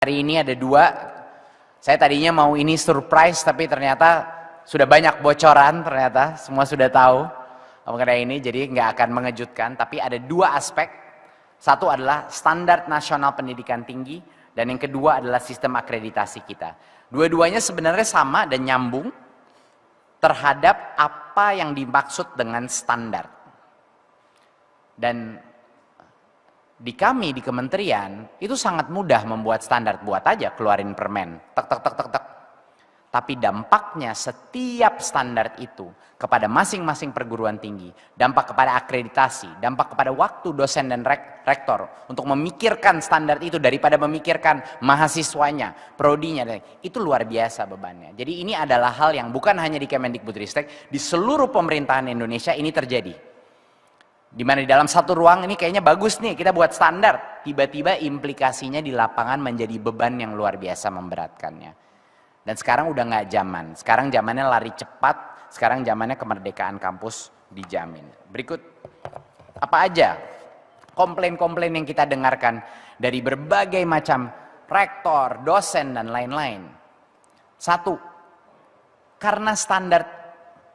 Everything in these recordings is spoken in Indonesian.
Hari ini ada dua. Saya tadinya mau ini surprise, tapi ternyata sudah banyak bocoran, ternyata semua sudah tahu mengenai ini, jadi nggak akan mengejutkan. Tapi ada dua aspek. Satu adalah standar nasional pendidikan tinggi, dan yang kedua adalah sistem akreditasi kita. Dua-duanya sebenarnya sama dan nyambung terhadap apa yang dimaksud dengan standar. Dan di kami, di kementerian, itu sangat mudah membuat standar. Buat aja, keluarin permen. Tek, tek, tek, tek, tek. Tapi dampaknya setiap standar itu kepada masing-masing perguruan tinggi, dampak kepada akreditasi, dampak kepada waktu dosen dan rektor untuk memikirkan standar itu daripada memikirkan mahasiswanya, prodinya, itu luar biasa bebannya. Jadi ini adalah hal yang bukan hanya di Kemendikbudristek, di seluruh pemerintahan Indonesia ini terjadi. Dimana di dalam satu ruang ini kayaknya bagus nih, kita buat standar. Tiba-tiba implikasinya di lapangan menjadi beban yang luar biasa memberatkannya. Dan sekarang udah nggak zaman. Sekarang zamannya lari cepat, sekarang zamannya kemerdekaan kampus dijamin. Berikut, apa aja komplain-komplain yang kita dengarkan dari berbagai macam rektor, dosen, dan lain-lain. Satu, karena standar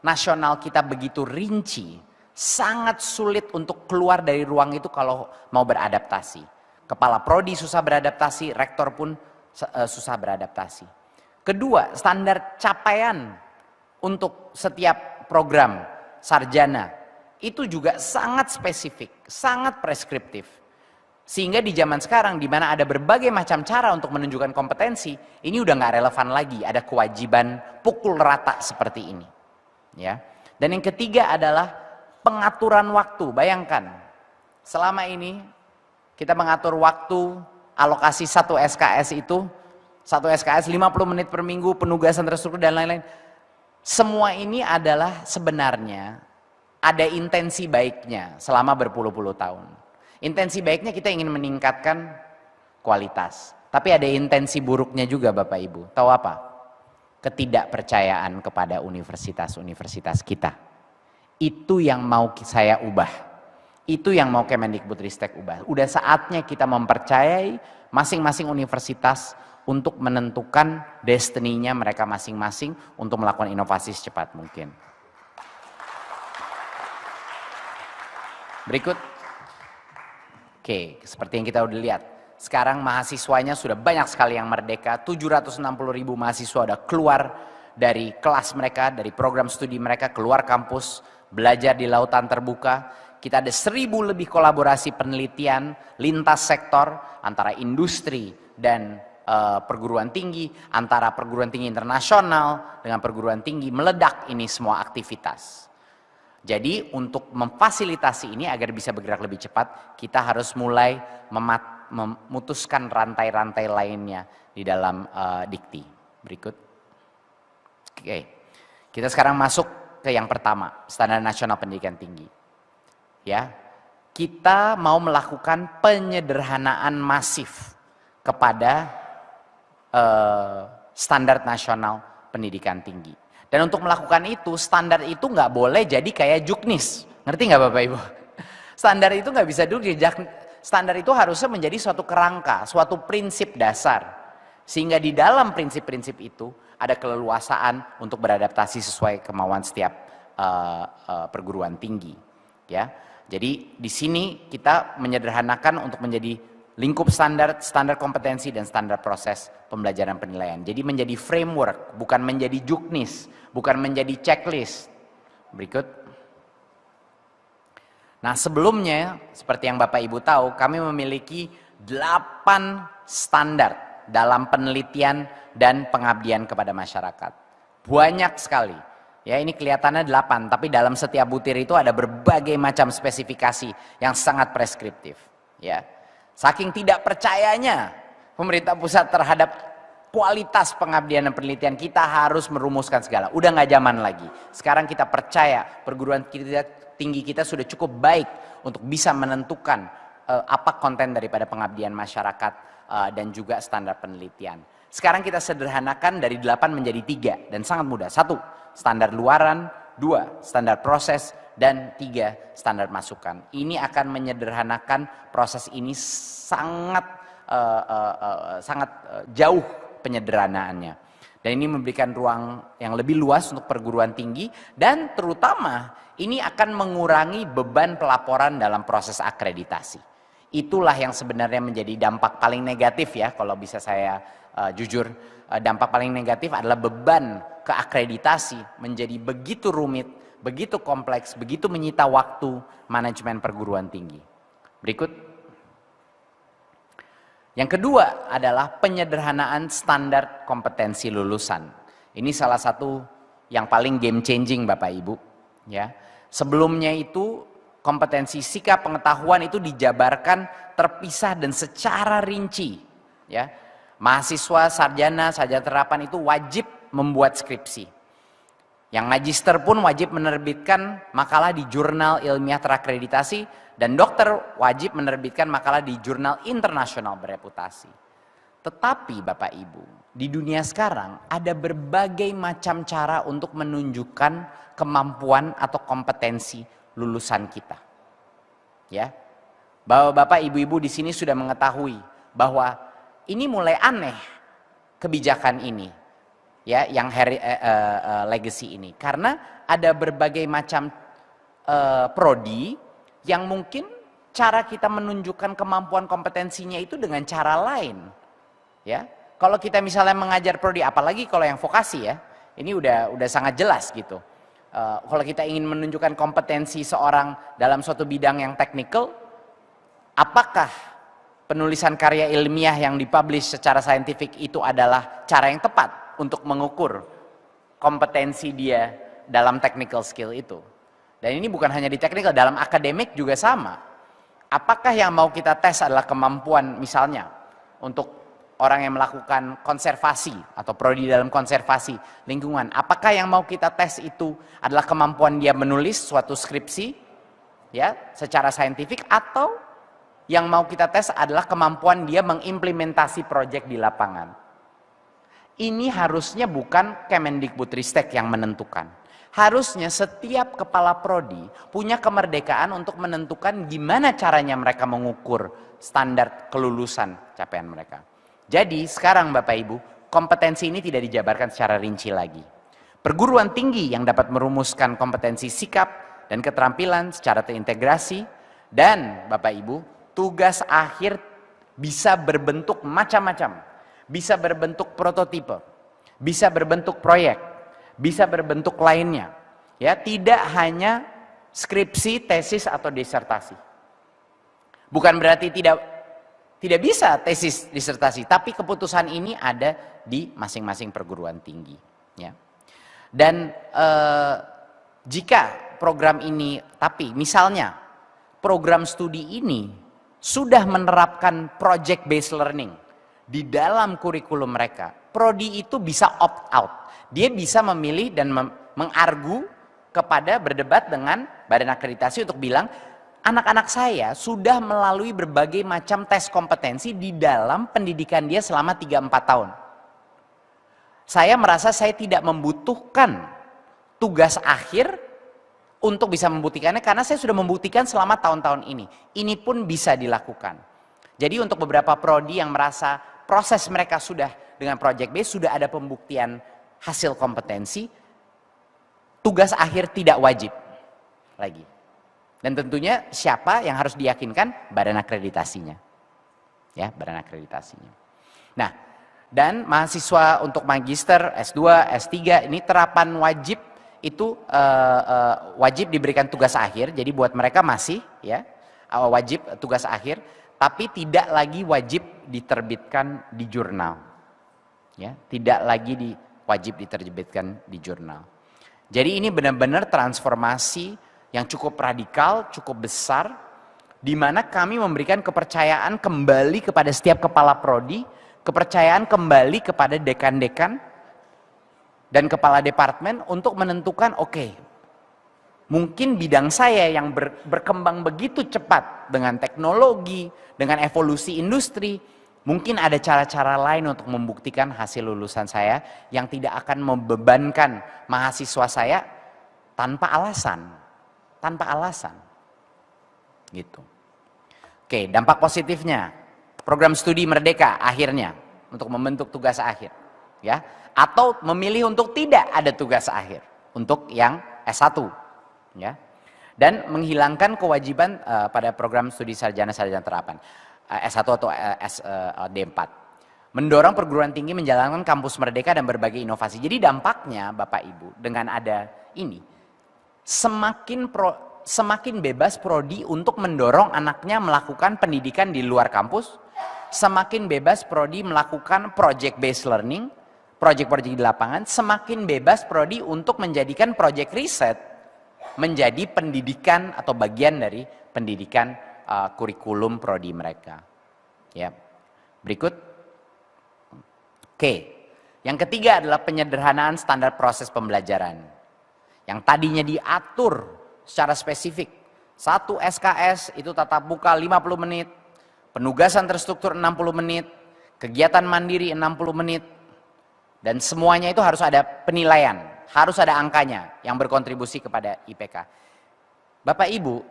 nasional kita begitu rinci, sangat sulit untuk keluar dari ruang itu kalau mau beradaptasi. Kepala prodi susah beradaptasi, rektor pun susah beradaptasi. Kedua, standar capaian untuk setiap program sarjana itu juga sangat spesifik, sangat preskriptif. Sehingga di zaman sekarang di mana ada berbagai macam cara untuk menunjukkan kompetensi, ini udah nggak relevan lagi, ada kewajiban pukul rata seperti ini. Ya. Dan yang ketiga adalah pengaturan waktu. Bayangkan, selama ini kita mengatur waktu, alokasi satu SKS itu, satu SKS 50 menit per minggu, penugasan terstruktur dan lain-lain. Semua ini adalah sebenarnya ada intensi baiknya selama berpuluh-puluh tahun. Intensi baiknya kita ingin meningkatkan kualitas. Tapi ada intensi buruknya juga Bapak Ibu. Tahu apa? Ketidakpercayaan kepada universitas-universitas kita. Itu yang mau saya ubah. Itu yang mau Kemendikbudristek ubah. Udah saatnya kita mempercayai masing-masing universitas untuk menentukan destininya mereka masing-masing untuk melakukan inovasi secepat mungkin. Berikut. Oke, seperti yang kita udah lihat. Sekarang mahasiswanya sudah banyak sekali yang merdeka. 760.000 mahasiswa udah keluar dari kelas mereka, dari program studi mereka, keluar kampus, belajar di lautan terbuka. Kita ada 1.000 lebih kolaborasi penelitian lintas sektor antara industri dan perguruan tinggi, antara perguruan tinggi internasional dengan perguruan tinggi, meledak ini semua aktivitas. Jadi untuk memfasilitasi ini agar bisa bergerak lebih cepat, kita harus mulai memutuskan rantai-rantai lainnya di dalam dikti. Berikut. Oke, kita sekarang masuk ke yang pertama, standar nasional pendidikan tinggi. Ya, kita mau melakukan penyederhanaan masif kepada standar nasional pendidikan tinggi. Dan untuk melakukan itu, standar itu nggak boleh jadi kayak juknis. Ngerti nggak Bapak Ibu? Standar itu nggak bisa dulu standar itu harusnya menjadi suatu kerangka, suatu prinsip dasar. Sehingga di dalam prinsip-prinsip itu ada keleluasaan untuk beradaptasi sesuai kemauan setiap perguruan tinggi. Ya, jadi di sini kita menyederhanakan untuk menjadi lingkup standar, standar kompetensi dan standar proses pembelajaran penilaian. Jadi menjadi framework, bukan menjadi juknis, bukan menjadi checklist. Berikut. Nah sebelumnya, seperti yang Bapak Ibu tahu, kami memiliki 8 standar dalam penelitian dan pengabdian kepada masyarakat. Banyak sekali. Ya ini kelihatannya 8, tapi dalam setiap butir itu ada berbagai macam spesifikasi yang sangat preskriptif. Ya. Saking tidak percayanya pemerintah pusat terhadap kualitas pengabdian dan penelitian, kita harus merumuskan segala. Udah nggak zaman lagi. Sekarang kita percaya perguruan tinggi kita sudah cukup baik untuk bisa menentukan apa konten daripada pengabdian masyarakat dan juga standar penelitian. Sekarang kita sederhanakan dari 8 menjadi 3 dan sangat mudah. 1, standar luaran. 2, standar proses. Dan 3, standar masukan. Ini akan menyederhanakan proses ini sangat jauh penyederhanaannya. Dan ini memberikan ruang yang lebih luas untuk perguruan tinggi, dan terutama ini akan mengurangi beban pelaporan dalam proses akreditasi. Itulah yang sebenarnya menjadi dampak paling negatif ya, kalau bisa saya jujur. Dampak paling negatif adalah beban ke akreditasi menjadi begitu rumit, begitu kompleks, begitu menyita waktu manajemen perguruan tinggi. Berikut. Yang kedua adalah penyederhanaan standar kompetensi lulusan. Ini salah satu yang paling game changing Bapak Ibu. Ya. Sebelumnya itu kompetensi sikap pengetahuan itu dijabarkan terpisah dan secara rinci. Ya. Mahasiswa, sarjana terapan itu wajib membuat skripsi. Yang magister pun wajib menerbitkan makalah di jurnal ilmiah terakreditasi, dan dokter wajib menerbitkan makalah di jurnal internasional bereputasi. Tetapi Bapak Ibu, di dunia sekarang ada berbagai macam cara untuk menunjukkan kemampuan atau kompetensi lulusan kita. Ya. Bahwa Bapak Ibu-ibu di sini sudah mengetahui bahwa ini mulai aneh kebijakan ini. Ya, yang legacy ini, karena ada berbagai macam prodi yang mungkin cara kita menunjukkan kemampuan kompetensinya itu dengan cara lain. Ya, kalau kita misalnya mengajar prodi, apalagi kalau yang vokasi ya, ini udah sangat jelas gitu. Kalau kita ingin menunjukkan kompetensi seorang dalam suatu bidang yang teknikal, apakah penulisan karya ilmiah yang dipublish secara saintifik itu adalah cara yang tepat untuk mengukur kompetensi dia dalam technical skill itu? Dan ini bukan hanya di teknikal, dalam akademik juga sama. Apakah yang mau kita tes adalah kemampuan misalnya untuk orang yang melakukan konservasi atau prodi dalam konservasi lingkungan? Apakah yang mau kita tes itu adalah kemampuan dia menulis suatu skripsi ya secara saintifik, atau yang mau kita tes adalah kemampuan dia mengimplementasi proyek di lapangan? Ini harusnya bukan Kemendikbudristek yang menentukan. Harusnya setiap kepala prodi punya kemerdekaan untuk menentukan gimana caranya mereka mengukur standar kelulusan capaian mereka. Jadi sekarang Bapak Ibu, kompetensi ini tidak dijabarkan secara rinci lagi. Perguruan tinggi yang dapat merumuskan kompetensi sikap dan keterampilan secara terintegrasi, dan Bapak Ibu, tugas akhir bisa berbentuk macam-macam. Bisa berbentuk prototipe, bisa berbentuk proyek, bisa berbentuk lainnya. Ya, tidak hanya skripsi, tesis atau disertasi. Bukan berarti tidak bisa tesis, disertasi, tapi keputusan ini ada di masing-masing perguruan tinggi. Ya. Dan jika program ini, tapi misalnya program studi ini sudah menerapkan project based learning di dalam kurikulum mereka, prodi itu bisa opt out. Dia bisa memilih dan mengargu kepada berdebat dengan badan akreditasi untuk bilang, anak-anak saya sudah melalui berbagai macam tes kompetensi di dalam pendidikan dia selama 3-4 tahun. Saya merasa saya tidak membutuhkan tugas akhir untuk bisa membuktikannya, karena saya sudah membuktikan selama tahun-tahun ini. Ini pun bisa dilakukan. Jadi untuk beberapa prodi yang merasa proses mereka sudah dengan project base, sudah ada pembuktian hasil kompetensi, tugas akhir tidak wajib lagi. Dan tentunya siapa yang harus diyakinkan? Badan akreditasinya. Ya, badan akreditasinya. Nah, dan mahasiswa untuk magister, S2, S3 ini terapan wajib itu wajib diberikan tugas akhir. Jadi buat mereka masih ya wajib tugas akhir, tapi tidak lagi wajib diterbitkan di jurnal. Ya, tidak lagi wajib diterbitkan di jurnal. Jadi ini benar-benar transformasi yang cukup radikal, cukup besar, di mana kami memberikan kepercayaan kembali kepada setiap kepala prodi, kepercayaan kembali kepada dekan-dekan dan kepala departemen untuk menentukan, oke, mungkin bidang saya yang berkembang begitu cepat dengan teknologi, dengan evolusi industri, mungkin ada cara-cara lain untuk membuktikan hasil lulusan saya yang tidak akan membebankan mahasiswa saya tanpa alasan. Tanpa alasan. Gitu. Oke, dampak positifnya. program studi merdeka akhirnya untuk membentuk tugas akhir, ya, atau memilih untuk tidak ada tugas akhir untuk yang S1, ya, dan menghilangkan kewajiban pada program studi sarjana terapan S1 atau D4. Mendorong perguruan tinggi menjalankan kampus merdeka dan berbagai inovasi. Jadi dampaknya Bapak Ibu dengan ada ini semakin bebas prodi untuk mendorong anaknya melakukan pendidikan di luar kampus, semakin bebas prodi melakukan project based learning, project-project di lapangan, semakin bebas prodi untuk menjadikan project riset menjadi pendidikan atau bagian dari pendidikan kurikulum prodi mereka. Ya. Berikut. Oke. Yang ketiga adalah penyederhanaan standar proses pembelajaran. Yang tadinya diatur secara spesifik. 1 SKS itu tatap muka 50 menit, penugasan terstruktur 60 menit, kegiatan mandiri 60 menit, dan semuanya itu harus ada penilaian, harus ada angkanya yang berkontribusi kepada IPK. Bapak Ibu,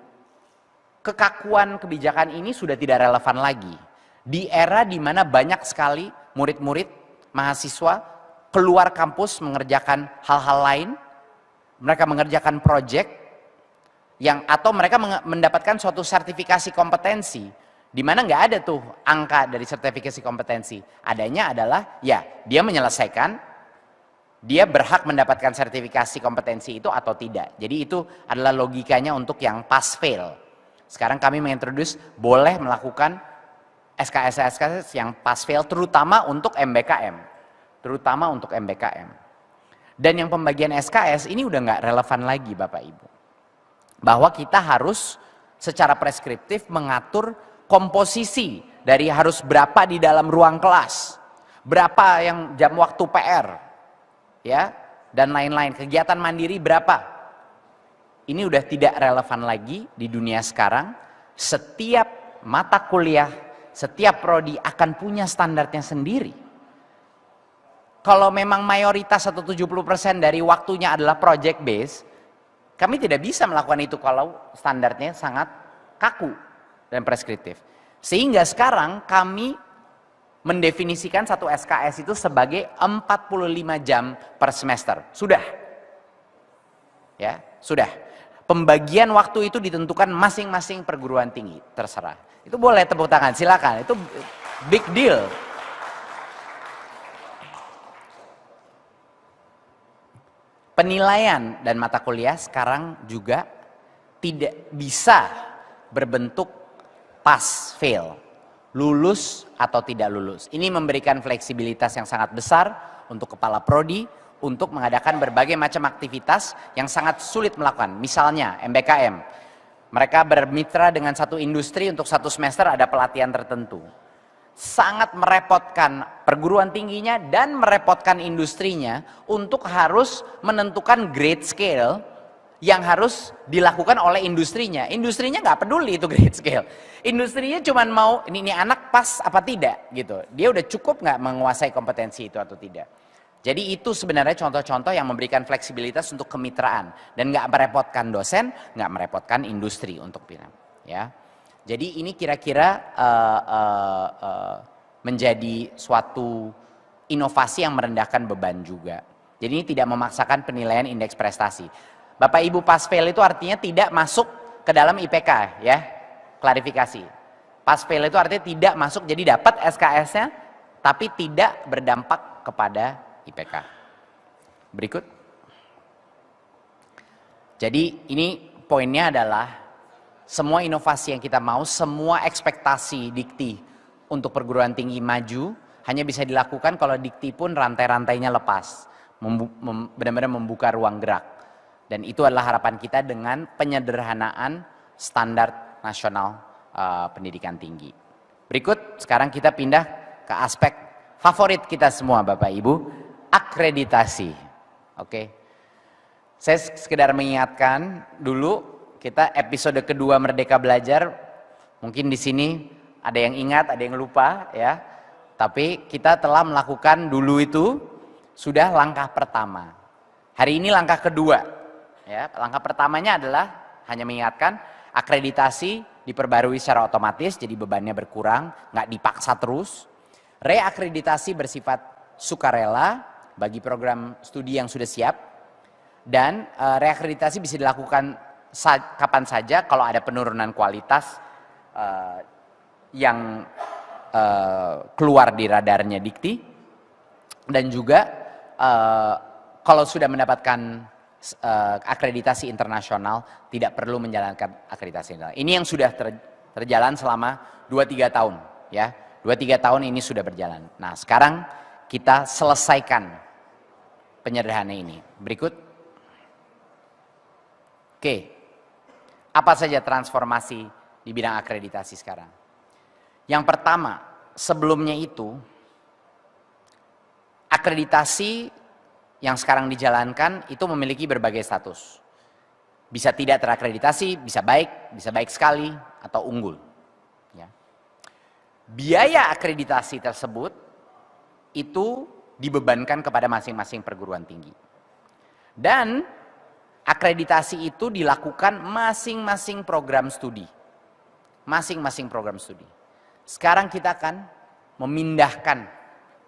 kekakuan kebijakan ini sudah tidak relevan lagi. Di era di mana banyak sekali murid-murid, mahasiswa keluar kampus mengerjakan hal-hal lain, mereka mengerjakan proyek, atau mereka mendapatkan suatu sertifikasi kompetensi, di mana nggak ada tuh angka dari sertifikasi kompetensi. Adanya adalah ya dia menyelesaikan, dia berhak mendapatkan sertifikasi kompetensi itu atau tidak. Jadi itu adalah logikanya untuk yang pass fail. Sekarang kami mengintroduce boleh melakukan SKS yang pass fail terutama untuk MBKM. Terutama untuk MBKM. Dan yang pembagian SKS ini udah nggak relevan lagi Bapak Ibu. Bahwa kita harus secara preskriptif mengatur komposisi dari harus berapa di dalam ruang kelas, berapa yang jam waktu PR, ya, dan lain-lain, kegiatan mandiri berapa. Ini udah tidak relevan lagi di dunia sekarang. Setiap mata kuliah, setiap prodi akan punya standarnya sendiri. Kalau memang mayoritas atau 70% dari waktunya adalah project based, kami tidak bisa melakukan itu kalau standarnya sangat kaku dan preskriptif. Sehingga sekarang kami mendefinisikan satu SKS itu sebagai 45 jam per semester. Sudah. Ya, sudah. Pembagian waktu itu ditentukan masing-masing perguruan tinggi, terserah. Itu boleh tepuk tangan, silakan. Itu big deal. Penilaian dan mata kuliah sekarang juga tidak bisa berbentuk pass fail, lulus atau tidak lulus. Ini memberikan fleksibilitas yang sangat besar untuk kepala prodi untuk mengadakan berbagai macam aktivitas yang sangat sulit melakukan. Misalnya MBKM, mereka bermitra dengan satu industri untuk satu semester ada pelatihan tertentu. Sangat merepotkan perguruan tingginya dan merepotkan industrinya untuk harus menentukan grade scale yang harus dilakukan oleh industrinya. Industrinya nggak peduli itu grade scale. Industrinya cuma mau ini anak pas apa tidak gitu. Dia udah cukup nggak menguasai kompetensi itu atau tidak. Jadi itu sebenarnya contoh-contoh yang memberikan fleksibilitas untuk kemitraan dan nggak merepotkan dosen, nggak merepotkan industri untuk pindah. Ya. Jadi ini kira-kira menjadi suatu inovasi yang merendahkan beban juga. Jadi ini tidak memaksakan penilaian indeks prestasi. Bapak Ibu pass fail itu artinya tidak masuk ke dalam IPK ya. Klarifikasi. Pass fail itu artinya tidak masuk, jadi dapat SKS-nya tapi tidak berdampak kepada IPK. Berikut. Jadi ini poinnya adalah semua inovasi yang kita mau, semua ekspektasi dikti untuk perguruan tinggi maju hanya bisa dilakukan kalau dikti pun rantai-rantainya lepas, benar-benar membuka ruang gerak. Dan itu adalah harapan kita dengan penyederhanaan standar nasional pendidikan tinggi. Berikut, sekarang kita pindah ke aspek favorit kita semua Bapak Ibu, akreditasi. Oke. Saya sekedar mengingatkan dulu, kita episode kedua Merdeka Belajar, mungkin di sini ada yang ingat, ada yang lupa ya. Tapi kita telah melakukan dulu itu sudah langkah pertama. Hari ini langkah kedua. Ya, langkah pertamanya adalah hanya mengingatkan Akreditasi diperbarui secara otomatis, jadi bebannya berkurang, nggak dipaksa terus. Reakreditasi bersifat sukarela bagi program studi yang sudah siap. Dan reakreditasi bisa dilakukan kapan saja kalau ada penurunan kualitas yang keluar di radarnya Dikti. Dan juga kalau sudah mendapatkan akreditasi internasional, tidak perlu menjalankan akreditasi internasional. Ini yang sudah terjalan selama 2-3 tahun, ya. 2-3 tahun ini sudah berjalan. Nah, sekarang kita selesaikan penyederhanaan ini. Berikut. Oke. Apa saja transformasi di bidang akreditasi sekarang? Yang pertama, sebelumnya itu akreditasi yang sekarang dijalankan itu memiliki berbagai status. Bisa tidak terakreditasi, bisa baik sekali, atau unggul. Ya. Biaya akreditasi tersebut itu dibebankan kepada masing-masing perguruan tinggi. Dan akreditasi itu dilakukan masing-masing program studi. Masing-masing program studi. Sekarang kita akan memindahkan,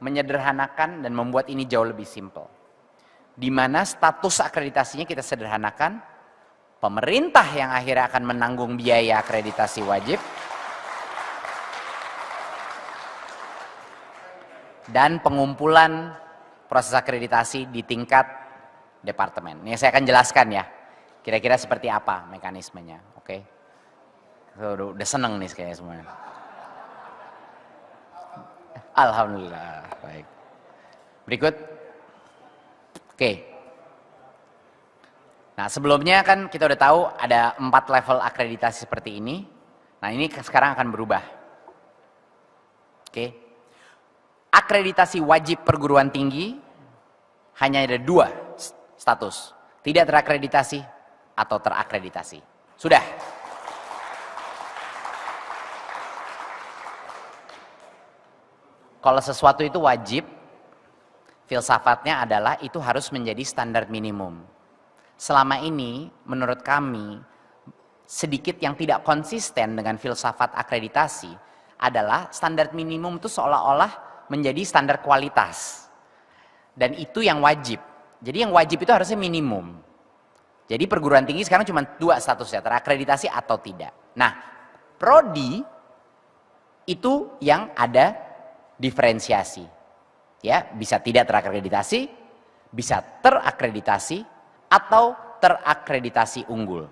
menyederhanakan, dan membuat ini jauh lebih simpel. Di mana status akreditasinya kita sederhanakan, pemerintah yang akhirnya akan menanggung biaya akreditasi wajib, dan pengumpulan proses akreditasi di tingkat departemen. Ini saya akan jelaskan ya, kira-kira seperti apa mekanismenya, oke? Udah seneng nih kayaknya semuanya. Alhamdulillah, baik. Berikut. Oke. Nah, sebelumnya kan kita udah tahu ada 4 level akreditasi seperti ini. Nah, ini sekarang akan berubah. Oke. Akreditasi wajib perguruan tinggi hanya ada 2 status. Tidak terakreditasi atau terakreditasi. Sudah. Kalau sesuatu itu wajib, filsafatnya adalah itu harus menjadi standar minimum. Selama ini menurut kami sedikit yang tidak konsisten dengan filsafat akreditasi adalah standar minimum itu seolah-olah menjadi standar kualitas. Dan itu yang wajib. Jadi yang wajib itu harusnya minimum. Jadi perguruan tinggi sekarang cuma 2 statusnya, terakreditasi atau tidak. Nah, prodi itu yang ada diferensiasi. Ya, bisa tidak terakreditasi, bisa terakreditasi, atau terakreditasi unggul.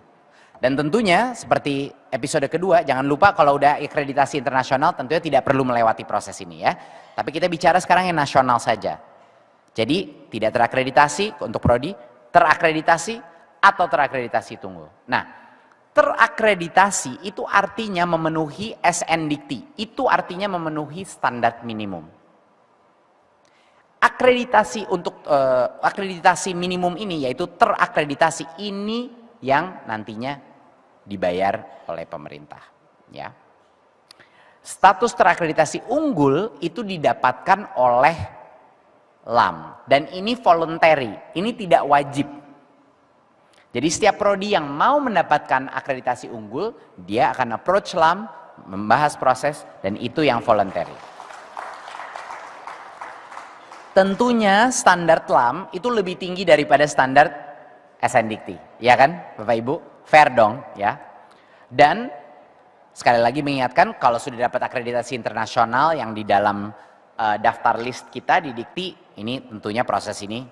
Dan tentunya seperti episode kedua, jangan lupa kalau udah akreditasi internasional tentunya tidak perlu melewati proses ini ya. Tapi kita bicara sekarang yang nasional saja. Jadi tidak terakreditasi untuk prodi, terakreditasi atau terakreditasi unggul. Nah, terakreditasi itu artinya memenuhi SN Dikti, itu artinya memenuhi standar minimum. Akreditasi untuk akreditasi minimum ini yaitu terakreditasi ini yang nantinya dibayar oleh pemerintah. Ya. Status terakreditasi unggul itu didapatkan oleh LAM dan ini voluntary, ini tidak wajib. Jadi setiap prodi yang mau mendapatkan akreditasi unggul, dia akan approach LAM, membahas proses, dan itu yang voluntary. Tentunya standar LAM itu lebih tinggi daripada standar SN Dikti, ya kan Bapak Ibu? Fair dong ya. Dan sekali lagi mengingatkan kalau sudah dapat akreditasi internasional yang di dalam daftar list kita di Dikti, ini tentunya proses ini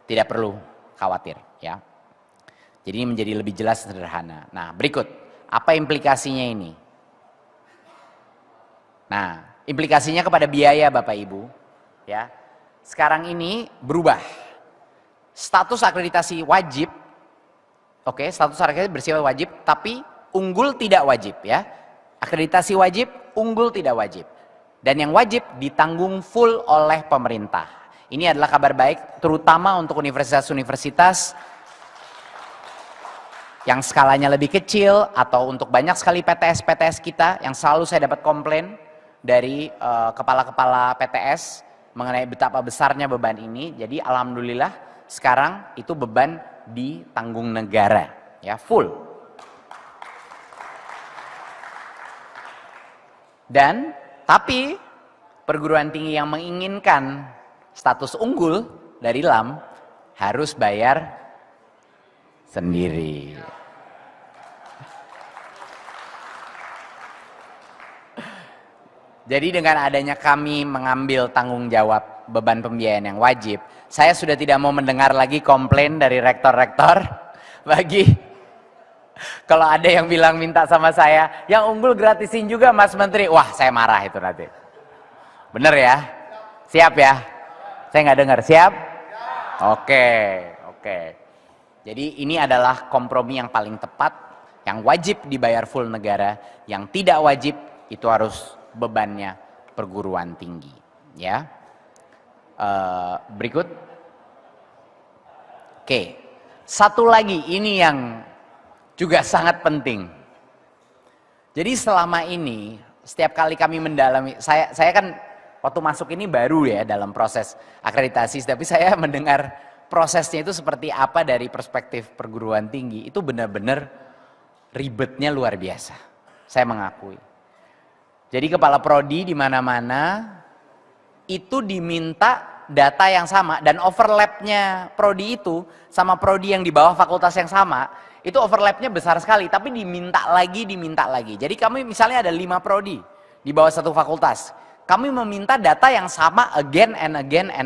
tidak perlu khawatir ya. Jadi ini menjadi lebih jelas dan sederhana. Nah, berikut apa implikasinya ini? Nah, implikasinya kepada biaya Bapak Ibu ya. Sekarang ini berubah. Status akreditasi wajib, oke, status akreditasi bersifat wajib, tapi unggul tidak wajib ya. Akreditasi wajib, unggul tidak wajib. Dan yang wajib ditanggung full oleh pemerintah. Ini adalah kabar baik, terutama untuk universitas-universitas yang skalanya lebih kecil atau untuk banyak sekali PTS-PTS kita yang selalu saya dapat komplain dari kepala-kepala PTS mengenai betapa besarnya beban ini. Jadi alhamdulillah sekarang itu beban ditanggung negara ya, full. Dan tapi perguruan tinggi yang menginginkan status unggul dari LAM harus bayar sendiri. Jadi dengan adanya kami mengambil tanggung jawab beban pembiayaan yang wajib, saya sudah tidak mau mendengar lagi komplain dari rektor-rektor bagi kalau ada yang bilang minta sama saya, yang unggul gratisin juga Mas Menteri. Wah, saya marah itu nanti. Bener ya? Siap ya? Saya nggak dengar, siap? Oke. Jadi ini adalah kompromi yang paling tepat, yang wajib dibayar full negara, yang tidak wajib itu harus bebannya perguruan tinggi. Ya. Berikut. Oke. Satu lagi, ini yang juga sangat penting. Jadi selama ini, setiap kali kami mendalami, saya kan waktu masuk ini baru ya dalam proses akreditasi, tapi saya mendengar prosesnya itu seperti apa dari perspektif perguruan tinggi, itu benar-benar ribetnya luar biasa. Saya mengakui. Jadi kepala prodi di mana-mana itu diminta data yang sama, dan overlapnya prodi itu sama prodi yang di bawah fakultas yang sama, itu overlapnya besar sekali, tapi diminta lagi. Jadi kami misalnya ada 5 prodi di bawah satu fakultas, kami meminta data yang sama again and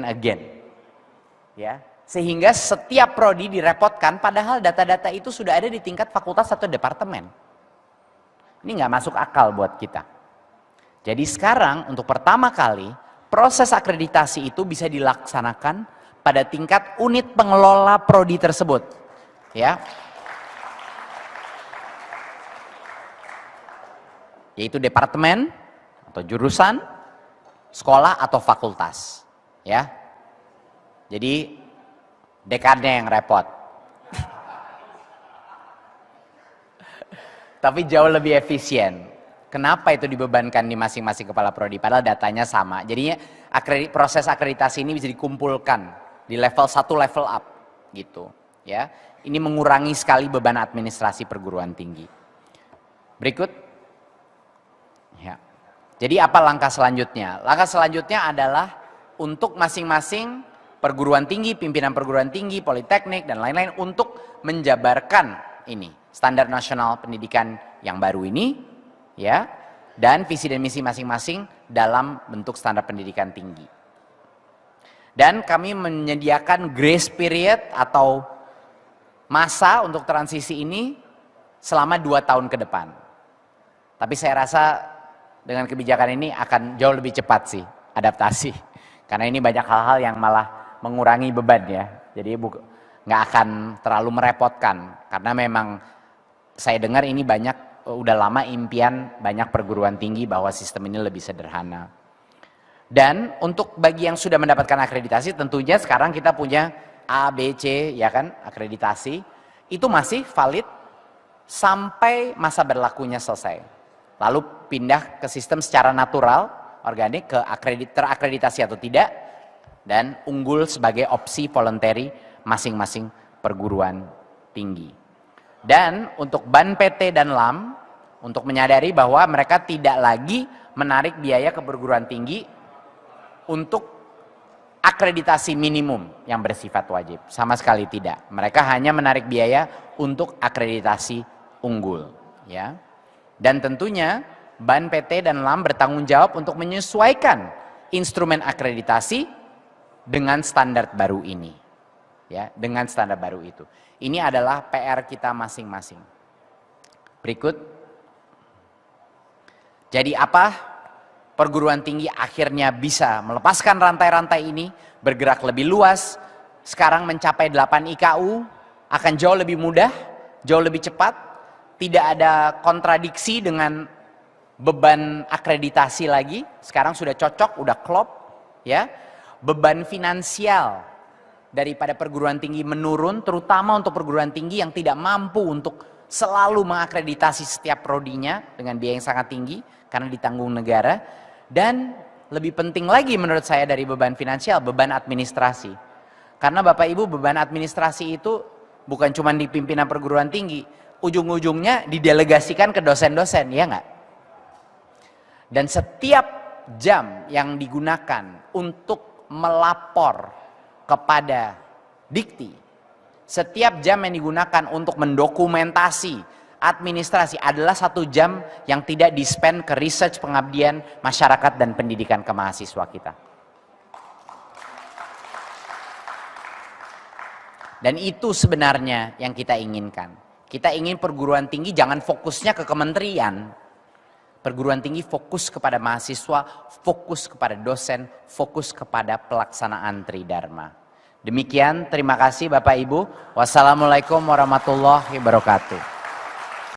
again. Ya, sehingga setiap prodi direpotkan, padahal data-data itu sudah ada di tingkat fakultas atau departemen. Ini nggak masuk akal buat kita. Jadi sekarang untuk pertama kali proses akreditasi itu bisa dilaksanakan pada tingkat unit pengelola prodi tersebut. Ya. Yaitu departemen atau jurusan, sekolah atau fakultas. Ya. Jadi dekannya yang repot. Tapi jauh lebih efisien. Kenapa itu dibebankan di masing-masing kepala prodi? Padahal datanya sama. Jadinya proses akreditasi ini bisa dikumpulkan di level 1 level up gitu. Ya, ini mengurangi sekali beban administrasi perguruan tinggi. Berikut. Ya. Jadi apa langkah selanjutnya? Langkah selanjutnya adalah untuk masing-masing perguruan tinggi, pimpinan perguruan tinggi, politeknik dan lain-lain untuk menjabarkan ini standar nasional pendidikan yang baru ini. Ya, dan visi dan misi masing-masing dalam bentuk standar pendidikan tinggi. Dan kami menyediakan grace period atau masa untuk transisi ini selama 2 tahun ke depan. Tapi saya rasa dengan kebijakan ini akan jauh lebih cepat sih adaptasi. Karena ini banyak hal-hal yang malah mengurangi beban ya. Jadi nggak akan terlalu merepotkan. Karena memang saya dengar ini udah lama impian banyak perguruan tinggi bahwa sistem ini lebih sederhana. Dan untuk bagi yang sudah mendapatkan akreditasi, tentunya sekarang kita punya A, B, C, ya kan, akreditasi. Itu masih valid sampai masa berlakunya selesai. Lalu pindah ke sistem secara natural, organik, ke terakreditasi atau tidak, dan unggul sebagai opsi voluntary masing-masing perguruan tinggi. Dan untuk BAN PT dan LAM, untuk menyadari bahwa mereka tidak lagi menarik biaya ke perguruan tinggi untuk akreditasi minimum yang bersifat wajib. Sama sekali tidak. Mereka hanya menarik biaya untuk akreditasi unggul. Ya. Dan tentunya BAN PT dan LAM bertanggung jawab untuk menyesuaikan instrumen akreditasi dengan standar baru ini. Ya, dengan standar baru itu. Ini adalah PR kita masing-masing. Berikut. Jadi apa? Perguruan tinggi akhirnya bisa melepaskan rantai-rantai ini, bergerak lebih luas. Sekarang mencapai 8 IKU, akan jauh lebih mudah, jauh lebih cepat. Tidak ada kontradiksi dengan beban akreditasi lagi. Sekarang sudah cocok, udah klop. Ya. Beban finansial daripada perguruan tinggi menurun, terutama untuk perguruan tinggi yang tidak mampu untuk selalu mengakreditasi setiap prodinya dengan biaya yang sangat tinggi karena ditanggung negara. Dan lebih penting lagi menurut saya dari beban finansial, beban administrasi. Karena Bapak Ibu, beban administrasi itu bukan cuma di pimpinan perguruan tinggi, ujung-ujungnya didelegasikan ke dosen-dosen, ya nggak? Dan setiap jam yang digunakan untuk melapor kepada Dikti, setiap jam yang digunakan untuk mendokumentasi administrasi adalah 1 jam yang tidak di-spend ke research pengabdian masyarakat dan pendidikan ke mahasiswa kita. Dan itu sebenarnya yang kita inginkan. Kita ingin perguruan tinggi jangan fokusnya ke kementerian. Perguruan tinggi fokus kepada mahasiswa, fokus kepada dosen, fokus kepada pelaksanaan Tridharma. Demikian, terima kasih Bapak Ibu. Wassalamualaikum warahmatullahi wabarakatuh.